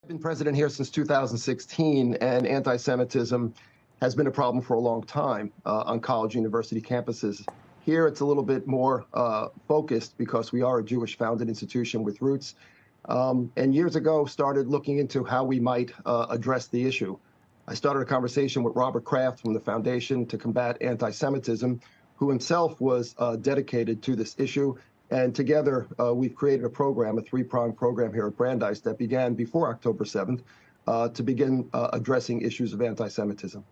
I've been president here since 2016, and anti-Semitism has been a problem for a long time on college university campuses. Here, it's a little bit more focused because we are a Jewish-founded institution with roots, and years ago started looking into how we might address the issue. I started a conversation with Robert Kraft from the Foundation to Combat Anti-Semitism, who himself was dedicated to this issue. And together, we've created a program, a three-pronged program here at Brandeis that began before October 7th to begin addressing issues of anti-Semitism.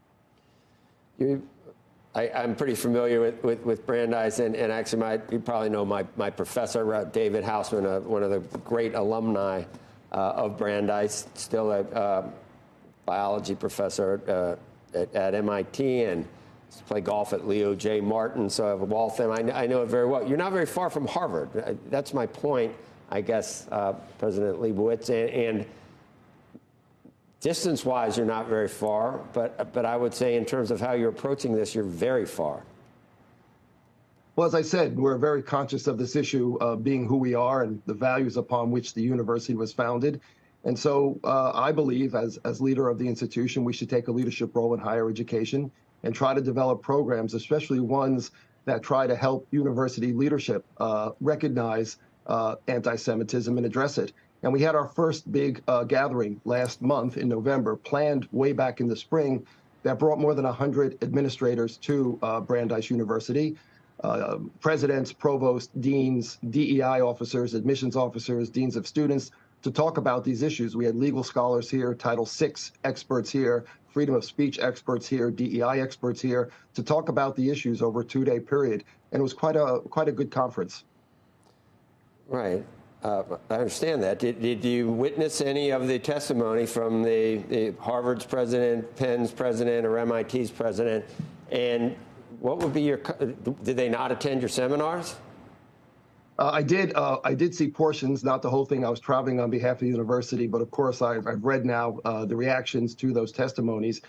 I'm pretty familiar with Brandeis, and actually, you probably know my professor, David Hausman, one of the great alumni of Brandeis, still a biology professor at MIT, and play golf at Leo J. Martin, so I have a wall of them. I know it very well. You're not very far from Harvard. That's my point, I guess, President Liebowitz. And distance-wise, you're not very far, but I would say in terms of how you're approaching this, you're very far. Well, as I said, we're very conscious of this issue being who we are and the values upon which the university was founded. And so I believe, as leader of the institution, we should take a leadership role in higher education and try to develop programs, especially ones that try to help university leadership recognize anti-Semitism and address it. And we had our first big gathering last month in November, planned way back in the spring, that brought more than 100 administrators to Brandeis University, presidents, provosts, deans, DEI officers, admissions officers, deans of students, to talk about these issues. We had legal scholars here, Title VI experts here, freedom of speech experts here, DEI experts here, to talk about the issues over a two-day period. And it was quite a good conference. Right. I understand that. Did you witness any of the testimony from the Harvard's president, Penn's president, or MIT's president? And what would be your, did they not attend your seminars? I did see portions, not the whole thing. I was traveling on behalf of the university, but of course I've read now the reactions to those testimonies.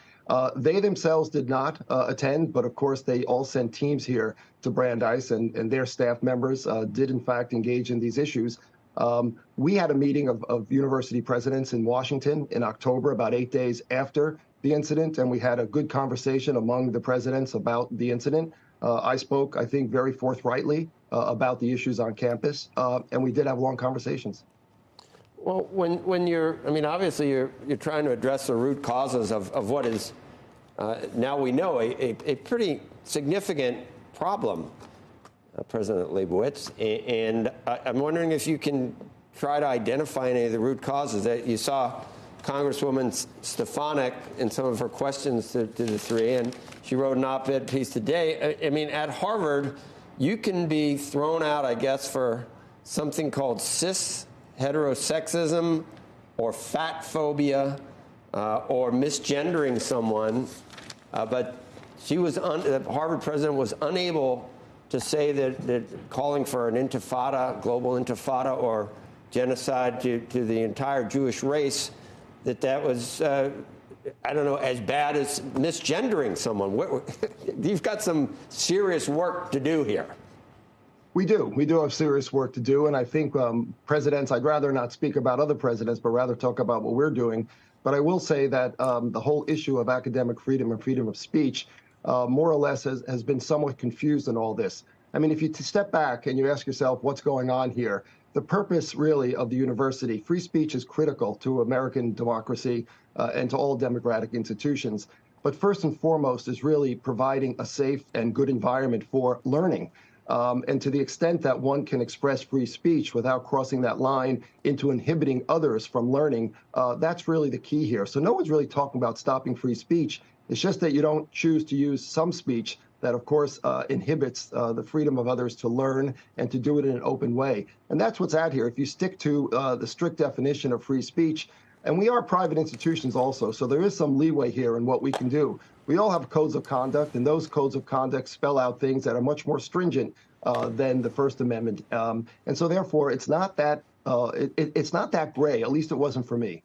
They themselves did not attend, but of course they all sent teams here to Brandeis, and their staff members did in fact engage in these issues. We had a meeting of university presidents in Washington in October, about 8 days after the incident, and we had a good conversation among the presidents about the incident. I spoke, I think, very forthrightly about the issues on campus, and we did have long conversations. Well, when you're, I mean, obviously you're trying to address the root causes of what is, now we know, a pretty significant problem, President Liebowitz, and I'm wondering if you can try to identify any of the root causes. That you saw Congresswoman Stefanik in some of her questions to the three, and she wrote an op-ed piece today. I mean, at Harvard, you can be thrown out, I guess, for something called cis heterosexism or fat phobia or misgendering someone, but she was the Harvard president was unable to say that calling for an intifada, global intifada, or genocide to the entire Jewish race, that was, I don't know, as bad as misgendering someone. You've got some serious work to do here. We do. We do have serious work to do. And I think presidents, I'd rather not speak about other presidents, but rather talk about what we're doing. But I will say that the whole issue of academic freedom and freedom of speech more or less has been somewhat confused in all this. I mean, if you step back and you ask yourself what's going on here, the purpose really of the university, free speech is critical to American democracy and to all democratic institutions. But first and foremost is really providing a safe and good environment for learning. And to the extent that one can express free speech without crossing that line into inhibiting others from learning, that's really the key here. So no one's really talking about stopping free speech. It's just that you don't choose to use some speech that, of course, inhibits the freedom of others to learn and to do it in an open way. And that's what's at here. If you stick to the strict definition of free speech, and we are private institutions also, so there is some leeway here in what we can do. We all have codes of conduct, and those codes of conduct spell out things that are much more stringent than the First Amendment. And so, therefore, it's not that gray. At least it wasn't for me.